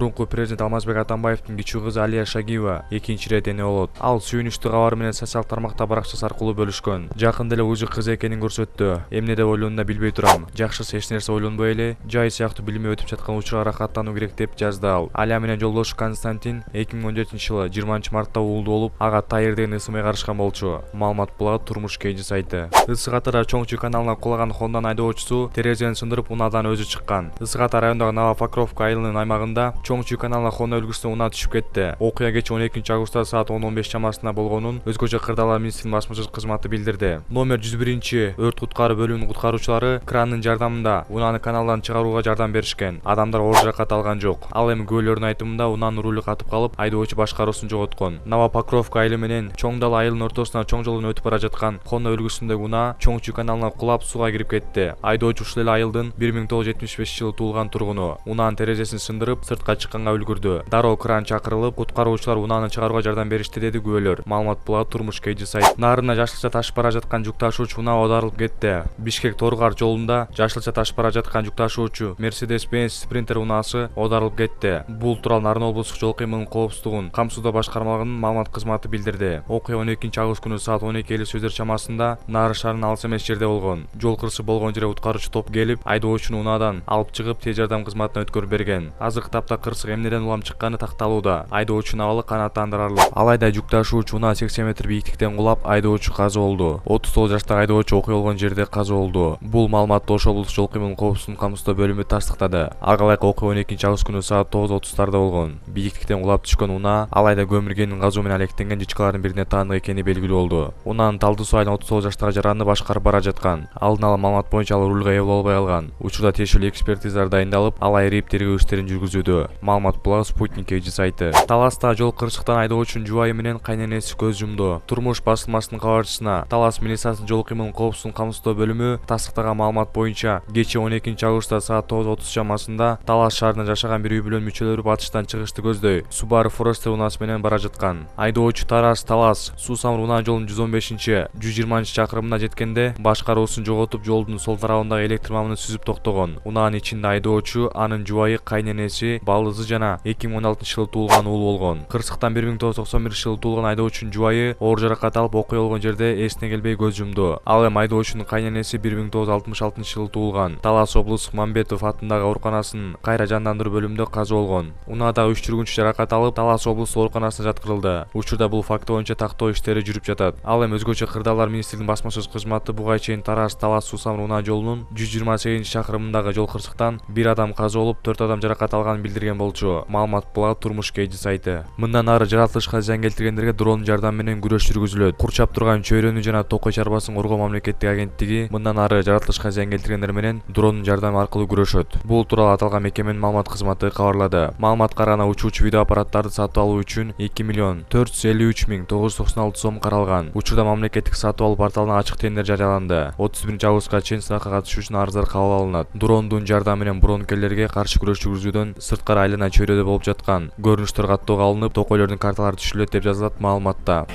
Мурунку президент Алмазбек Атамбаевдин кичүү кызы Алия Шагиева экинчи ирет эне болот. Ал сүйүнүчтүү кабар менен социалдык тармакта баракчасы аркылуу бөлүшкөн. Жакында эле ужы кыз экенин көрсөттү. Эмне деп ойлонууда билбей турам. Жакшысы эч нерсе ойлонбой эле жай сыяктуу билими өтүп жаткан учурга рахаттануу керек деп жазды ал. Алия менен жолдошу Константин 2017-жылы 20-мартта уулду болуп, ага Тайыр деген ысымга карышкан болчу. Маалымат булагы Турмуш KG сайты. Ысык Ата Чоңчу каналына кулаган Хонданы айдоочусу терезени сындырып унаадан өзү чыккан. Ысык Ата районундагы Новопокровка айылынын аймагында Чоңчу каналына Honda үлгүсүнө унаа түшүп кетти. Окуя кечээ 12-августта саат 10:15 чамасында болгонун Өзгөчө кырдаалар министринин басма сөз кызматы билдирди. Номер 101 өрт куткаруу бөлүмүнүн куткаруучулары крандын жардамында унааны каналдан чыгарууга жардам беришкен. Адамдар оор жаракат алган жок. Ал эми күбөлөрдүн айтымында унаанын рулу катып калып, айдоочу башкаруусун жоготкон. Новопокровка айылы менен Чоң Дал айылынын ортосуна чоң жолдон өтүп бара жаткан Honda үлгүсүндөгү унаа Чоңчу каналына кулап сууга кирип кетти. Айдоочу ушул эле айылдын 1975-жылы туулган тургуну. Унаанын терезесин сындырып, сыртка чыкканга үлгүрдү. Дароо кран чакырылып, куткаруучулар унааны чыгарууга жардам беришти, деди күбөлөр. Маалымат булагы Турмуш KG сайт. Нарына жашылча ташып бара жаткан жүк ташуучу унаа оодарылып кетти. Бишкек-Торгар жолунда жашылча ташып бара жаткан жүк ташуучу Mercedes-Benz Sprinter унаасы оодарылып кетти. Бул тууралуу Нарын облустук жол кыймылынын коопсуздугун камсыздоо башкармалыгынын маалымат кызматы билдирди. Окуя 12-август күнү саат 12:50 чамасында Нарын шаарынын алыс эмес жерде болгон. Жол кырсы болгон жерге куткаруучу топ келип, айдоочуну унаадан алып чыгып, тез жардам кызматына өткөрүп берген. Азыркы тапта кырсык эмнеден улам чыкканы такталууда. Айдоочунун абалы канааттандырарлык. Алайда жүк ташуучу унаа 80 метр бийиктиктен кулап, айдоочу каза болду. 39 жаштагы айдоочу окуя болгон жерде каза болду. Бул маалыматты Ош облустук жол кыймылынын коопсуздугун камсыздоо бөлүмү тастыктады. Ага ылайык окуя 12-август күнү саат 9:30 болгон. Бийиктиктен кулап түшкөн унаа алайда көмүргенин казуу менен алектенген жичкалардын бирине таандык экени белгилүү болду. Унаанын Талдуу суу айылынын 39 жаштагы жараны башкарып бара жаткан. Алдын ала маалымат боюнча ал рулга ээ боло албай калган. Учурда тиешелүү экспертизалар дайындалып, ал айрип тергөө иштерин жүргүзүүдө. Маалымат булагы Спутник KG сайты. Таластагы жол кырсыктан айдоочунун жубайы менен кайненеси көз жумду. Турмуш басылмасынын кабарчысына Талас милициясынын жол кыймылынын коопсуздугун камсыздоо бөлүмү тастыктаган маалымат боюнча кечээ 12-августта саат 9:30 чамасында Талас шаарында жашаган бир үй бүлөнүн мүчөлөрү батыштан чыгышты көздөй Subaru Forester унаасы менен бара жаткан. Айдоочу Тарас Суу Самыр унаа жолунун 115-120 чакырымына жеткенде башкаруусун жоготуп, жолдун сол тарабындагы электр мамын сүзүп токтогон. Унаанын ичинде айдоочу, анын жубайы, кайненеси, балдызы жана 2016-жылы туулган уул болгон. Кырсыктан 1991-жылы туулган айдоочунун жубайы оор жаракат алып, окуя болгон жерде эсине келбей көз жумду. Ал эми айдоочунун кайненеси 1966-жылы туулган. Талас облустук Мамбетов атындагы ооруканасынын кайра жандандыруу бөлүмүндө каза болгон. Унаада 3 жүргүнчү жаракат алып, Талас облустук ооруканасына жаткырылды. Учурда бул факт боюнча тактоо иштери жүрүп жатат. Ал эми Өзгөчө кырдаалар министринин басма сөз кызматы буга чейин Талас Суу Самыр унаа жолунун 128 чакырымындагы жол кырсыктан бир адам каза болуп, 4 адам жаракат алганын билдирген болчу. Маалымат булагы Турмуш KG сайты. Мындан ары жаратылышка зыян келтиргендерге дронун жардамы менен күрөш жүргүзүлөт. Курчап турган чөйрөнү жана токой чарбасын коргоо мамлекеттик агенттиги мындан ары жаратылышка зыян келтиргендер менен дронун жардамы аркылуу күрөшөт. Бул тууралуу аталган мекеменин маалымат кызматы кабарлады. Маалыматка караганда учуучу видео аппараттарды сатып алуу үчүн 2.453.996 сом каралган. Учурда мамлекеттик сатып алуу порталына ачык тендер жарыяланды. 31-августка чейин сынакка катышуу үчүн арыздар кабыл алынат. Дрондун жардамы менен буронкерлерге каршы күрөш жүргүзүүдөн сырткары айлана чөйрөдө болуп жаткан көрүнүштөр каттоого алынып, токойлордун карталары түшүрүлөт деп жазылат маалыматта.